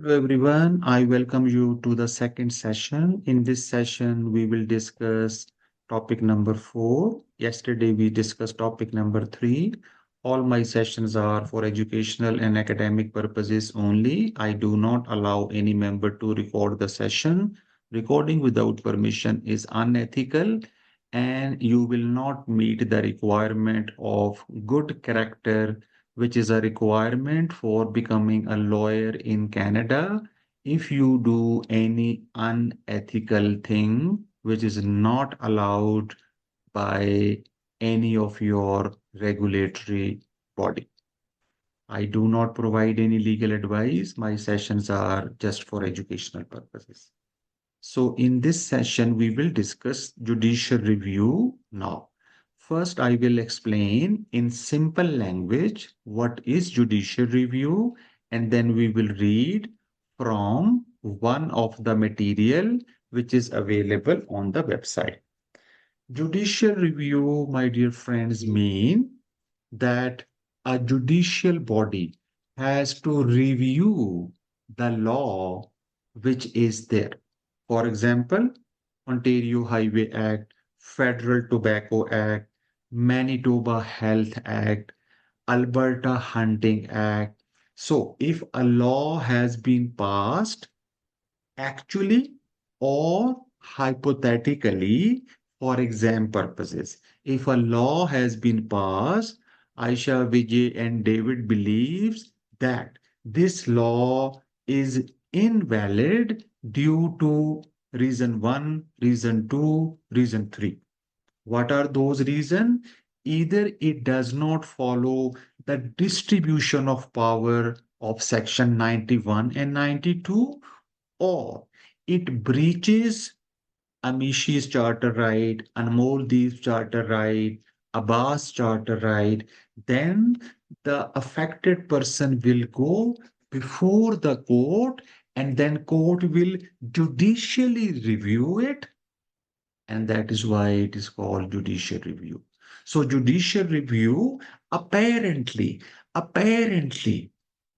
Hello everyone, I welcome you to the second session. In this session, we will discuss topic number 4. Yesterday, we discussed topic number 3. All my sessions are for educational and academic purposes only. I do not allow any member to record the session. Recording without permission is unethical, and you will not meet the requirement of good character, which is a requirement for becoming a lawyer in Canada. If you do any unethical thing, which is not allowed by any of your regulatory body. I do not provide any legal advice. My sessions are just for educational purposes. So in this session, we will discuss judicial review now. First, I will explain in simple language what is judicial review, and then we will read from one of the material which is available on the website. Judicial review, my dear friends, mean that a judicial body has to review the law which is there. For example, Ontario Highway Act, Federal Tobacco Act, Manitoba Health Act, Alberta Hunting Act. So if a law has been passed, actually or hypothetically, for exam purposes, if a law has been passed, Aisha, Vijay, and David believes that this law is invalid due to reason 1, reason 2, reason 3. What are those reasons? Either it does not follow the distribution of power of section 91 and 92, or it breaches Amishi's charter right, Anmoldeep's charter right, Abbas charter right, then the affected person will go before the court, and then court will judicially review it, and that is why it is called judicial review. So judicial review apparently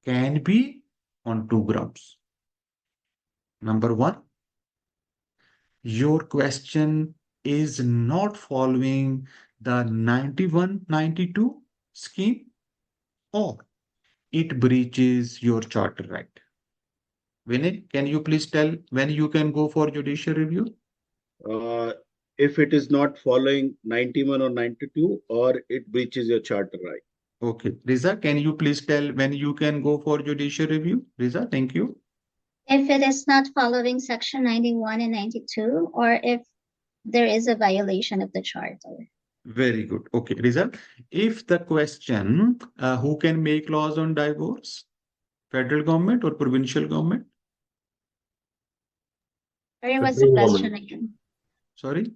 can be on two grounds. Number one, your question is not following the 91-92 scheme, or it breaches your charter right. Vinay, can you please tell when you can go for judicial review? uh, if it is not following 91 or 92, or it breaches your charter right. Okay. Riza, can you please tell when you can go for judicial review? Riza, thank you. If it is not following section 91 and 92, or if there is a violation of the charter. Very good. Okay, Riza, if the question, who can make laws on divorce? Federal government or provincial government? Sorry, what's the question again? Sorry?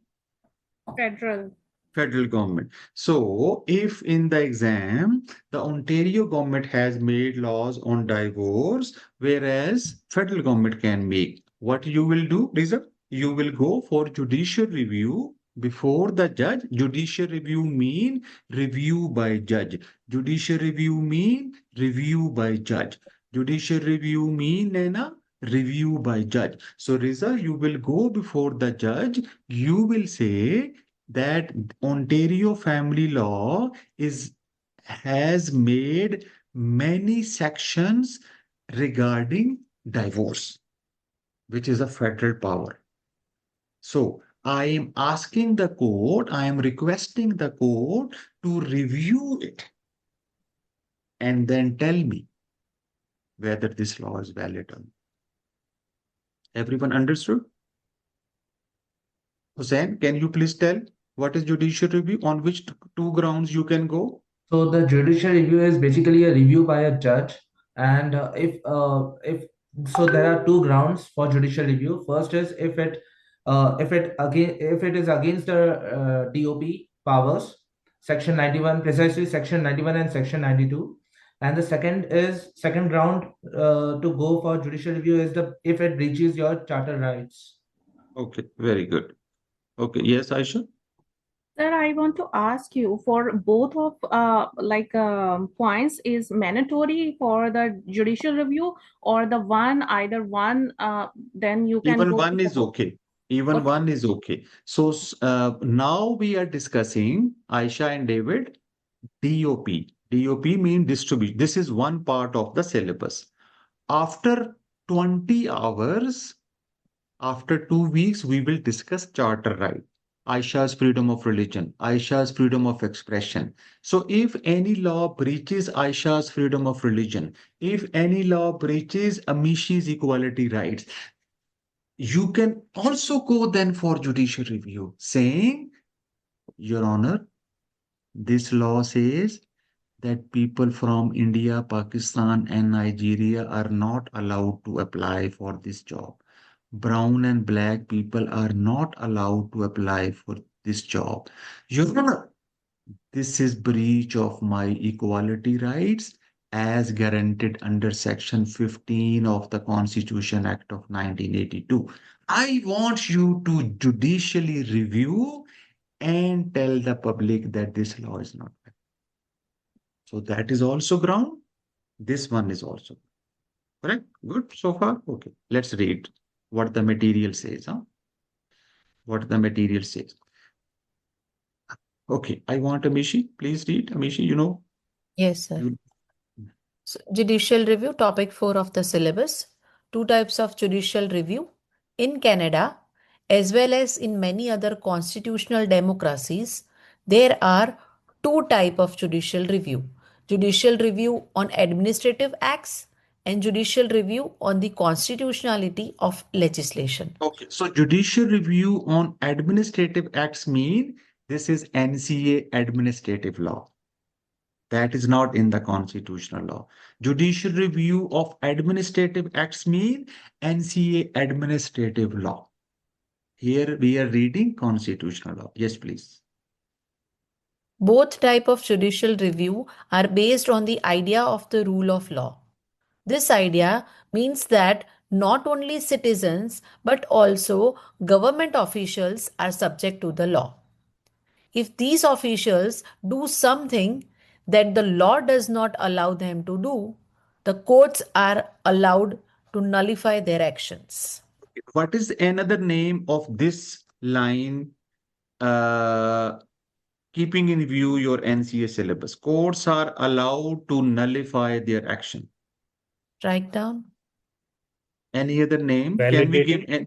Federal. Federal government. So if in the exam, the Ontario government has made laws on divorce, whereas federal government can make, what you will do, Riza? You will go for judicial review before the judge. Judicial review mean review by judge. Judicial review mean review by judge. Judicial review mean Naina, review by judge. So Riza, you will go before the judge. You will say that Ontario family law has made many sections regarding divorce, which is a federal power. So I am asking the court, I am requesting the court to review it and then tell me whether this law is valid or not. Everyone understood? Hussein, can you please tell what is judicial review? On which two grounds you can go? So the judicial review is basically a review by a judge, and if so, there are two grounds for judicial review. First is if it is against the DOP powers, section 91, precisely section 91 and section 92. And the second ground to go for judicial review is if it breaches your charter rights. Okay, very good. Okay, yes, Aisha? Sir, I want to ask you for both of points is mandatory for the judicial review or the one either one then you can Even go one with the is both. okay. Even Okay. one is okay. So now we are discussing Aisha and David DOP. DOP means distribution. This is one part of the syllabus. After 20 hours, after 2 weeks, we will discuss charter right. Aisha's freedom of religion, Aisha's freedom of expression. So if any law breaches Aisha's freedom of religion, if any law breaches Amishi's equality rights, you can also go then for judicial review, saying, Your Honor, this law says that people from India, Pakistan, and Nigeria are not allowed to apply for this job. Brown and black people are not allowed to apply for this job. Your Honor, this is breach of my equality rights as guaranteed under Section 15 of the Constitution Act of 1982. I want you to judicially review and tell the public that this law is not valid. So that is also ground. This one is also correct. Good so far. Okay, let's read what the material says. What the material says. Okay, I want Amishi. Please read. Amishi, Yes, sir. you So, judicial review, topic 4 of the syllabus. Two types of judicial review. In Canada, as well as in many other constitutional democracies, there are two types of judicial review. Judicial review on administrative acts and judicial review on the constitutionality of legislation. okay. So judicial review on administrative acts mean this is NCA administrative law. That is not in the constitutional law. Judicial review of administrative acts mean NCA administrative law. Here we are reading constitutional law. Yes, please. Both type of judicial review are based on the idea of the rule of law. This idea means that not only citizens but also government officials are subject to the law. If these officials do something that the law does not allow them to do, the courts are allowed to nullify their actions. What is another name of this line? Keeping in view your NCA syllabus, courts are allowed to nullify their action. Write down. Any other name? Validity.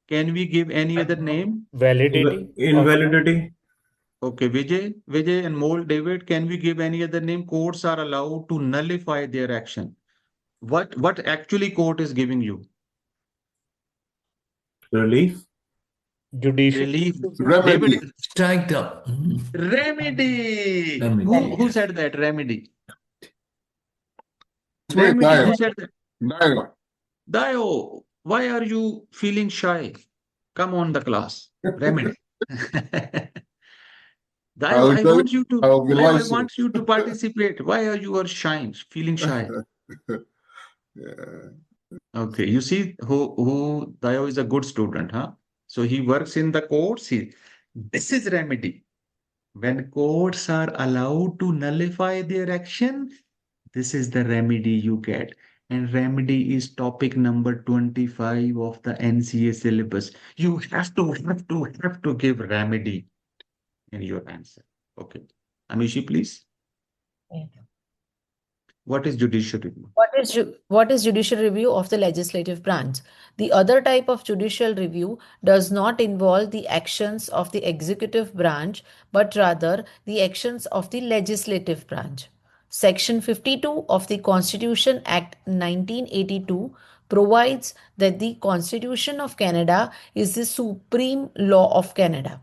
Can we give any other name? Validity. Invalidity. Okay, Vijay and Mole, David, can we give any other name? Courts are allowed to nullify their action. What actually court is giving you? Relief. Judicial. Relief. Remedy. David, Strike up. remedy. Remedy. Who said that? Remedy. Wait, Remedy. Who Dio. said that? Dio. Dio, why are you feeling shy? Come on the class. Remedy. I will I tell want you to I will be I licensed. want you to participate. Why are you shy, feeling shy? Yeah. Okay, you see who Dayo is a good student, huh? So he works in the courts. This is remedy. When courts are allowed to nullify their action, this is the remedy you get. And remedy is topic number 25 of the NCA syllabus. You have to give remedy in your answer. Okay. Amishi, please. Yeah. What is judicial review? What is judicial review of the legislative branch? The other type of judicial review does not involve the actions of the executive branch, but rather the actions of the legislative branch. Section 52 of the Constitution Act 1982 provides that the Constitution of Canada is the supreme law of Canada.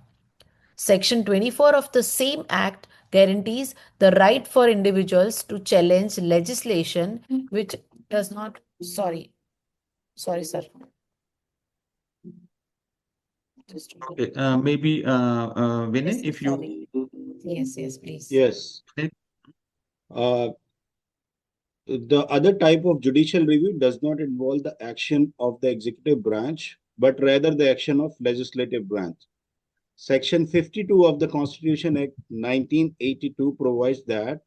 Section 24 of the same Act guarantees the right for individuals to challenge legislation which does not. Sorry, sir. Just Okay, maybe Vinay, if you sorry. Yes, please. Yes. The other type of judicial review does not involve the action of the executive branch, but rather the action of legislative branch. Section 52 of the Constitution Act 1982 provides that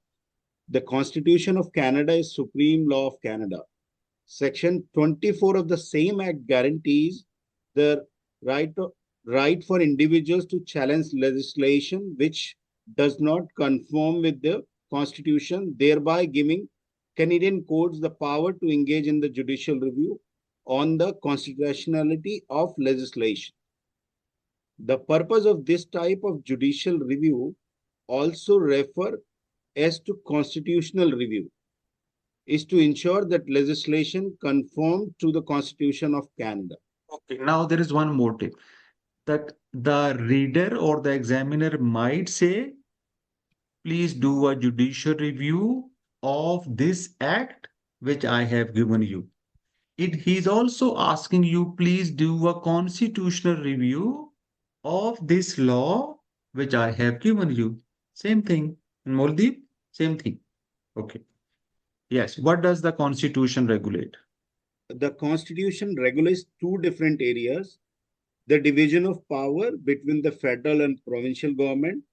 the Constitution of Canada is supreme law of Canada. Section 24 of the same act guarantees the right for individuals to challenge legislation which does not conform with the Constitution, thereby giving Canadian courts the power to engage in the judicial review on the constitutionality of legislation. The purpose of this type of judicial review also refer as to constitutional review is to ensure that legislation conform to the Constitution of Canada. Okay, now there is one more tip that the reader or the examiner might say, please do a judicial review of this act which I have given you. He's also asking you, please do a constitutional review of this law which I have given you. Same thing. And Moldeep, same thing. Okay. Yes. What does the Constitution regulate? The Constitution regulates two different areas: the division of power between the federal and provincial government,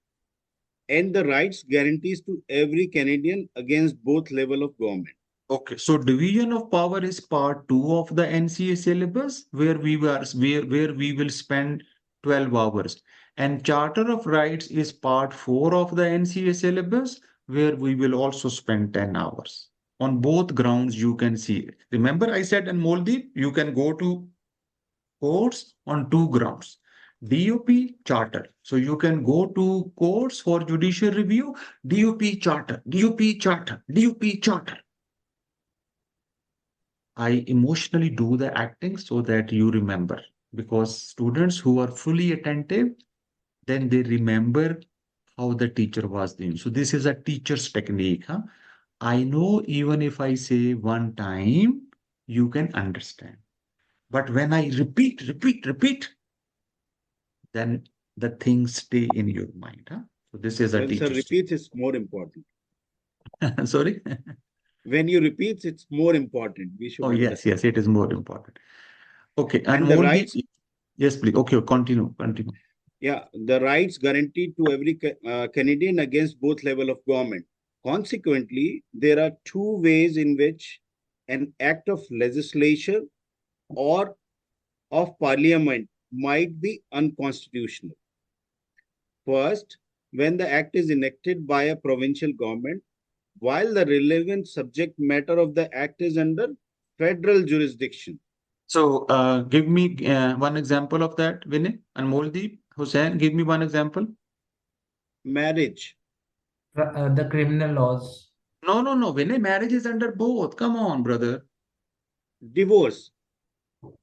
and the rights guarantees to every Canadian against both level of government. Okay, so division of power is part 2 of the NCA syllabus, where we will spend 12 hours. And Charter of Rights is part 4 of the NCA syllabus, where we will also spend 10 hours. On both grounds, you can see it. Remember, I said in Moldeep, you can go to courts on 2 grounds. DOP charter. So you can go to courts for judicial review, DOP charter, DOP charter, DOP charter. I emotionally do the acting so that you remember, because students who are fully attentive, then they remember how the teacher was doing. So this is a teacher's technique. Huh? I know even if I say one time, you can understand. But when I repeat, then the things stay in your mind. Huh? So this is a When sir teacher's repeats, it's more important. Sorry? When you repeat, it's more important. We should Oh, yes, understand. yes, it is more important. Okay, and And the more rights, yes, please. Okay, continue. yeah, the rights guaranteed to every Canadian against both level of government. Consequently, there are two ways in which an act of legislation or of parliament might be unconstitutional. First, when the act is enacted by a provincial government, while the relevant subject matter of the act is under federal jurisdiction. So, give me one example of that, Vinay and Moldeep. Hussain, give me one example. Marriage. The criminal laws. No, Vinay, marriage is under both. Come on, brother. Divorce.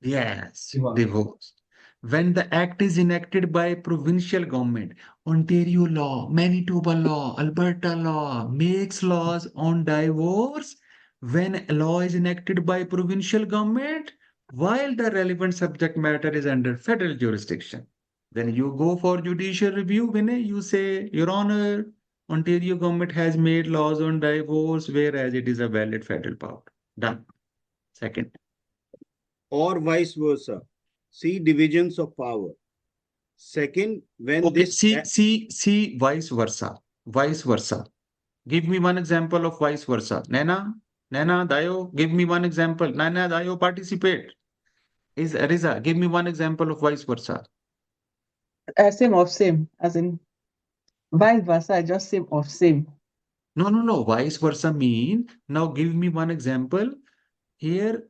Yes, divorce. When the act is enacted by provincial government, Ontario law, Manitoba law, Alberta law makes laws on divorce. When a law is enacted by provincial government, while the relevant subject matter is under federal jurisdiction. Then you go for judicial review, Vinay, you say, Your Honor, Ontario government has made laws on divorce, whereas it is a valid federal power. Done. Second. Or vice versa. See divisions of power. Second, when Okay, this see, vice versa. Vice versa. Give me one example of vice versa. Nana, Dayo, give me one example. Nana, Dayo, participate. Is Riza, give me one example of vice versa. Same of same, as in vice versa, just same of same. No. Vice versa mean, now give me one example. Here,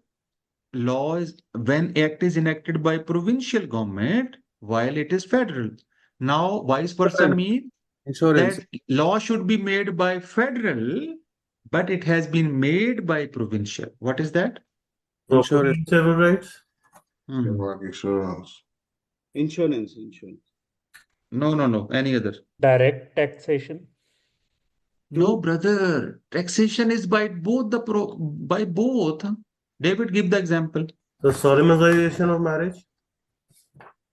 law is, when act is enacted by provincial government, while it is federal. Now, vice versa mean Insurance. that law should be made by federal, but it has been made by provincial. What is that? Property and civil rights. Insurance. insurance. No. Any other? Direct taxation. No, brother. Taxation is by both by both. David, give the example. The solemnization of marriage.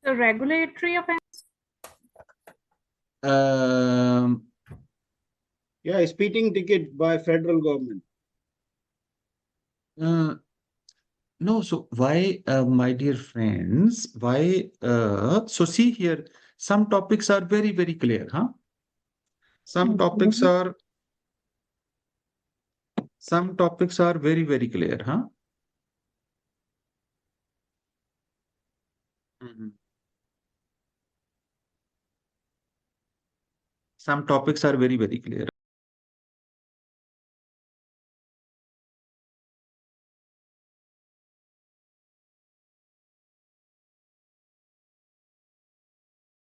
The regulatory offense. Yeah, speeding ticket by federal government. No, so why, my dear friends, why, so see here, Some topics are very, very clear, huh? Some topics are very, very clear, huh? Mhm. Some topics are very, very clear.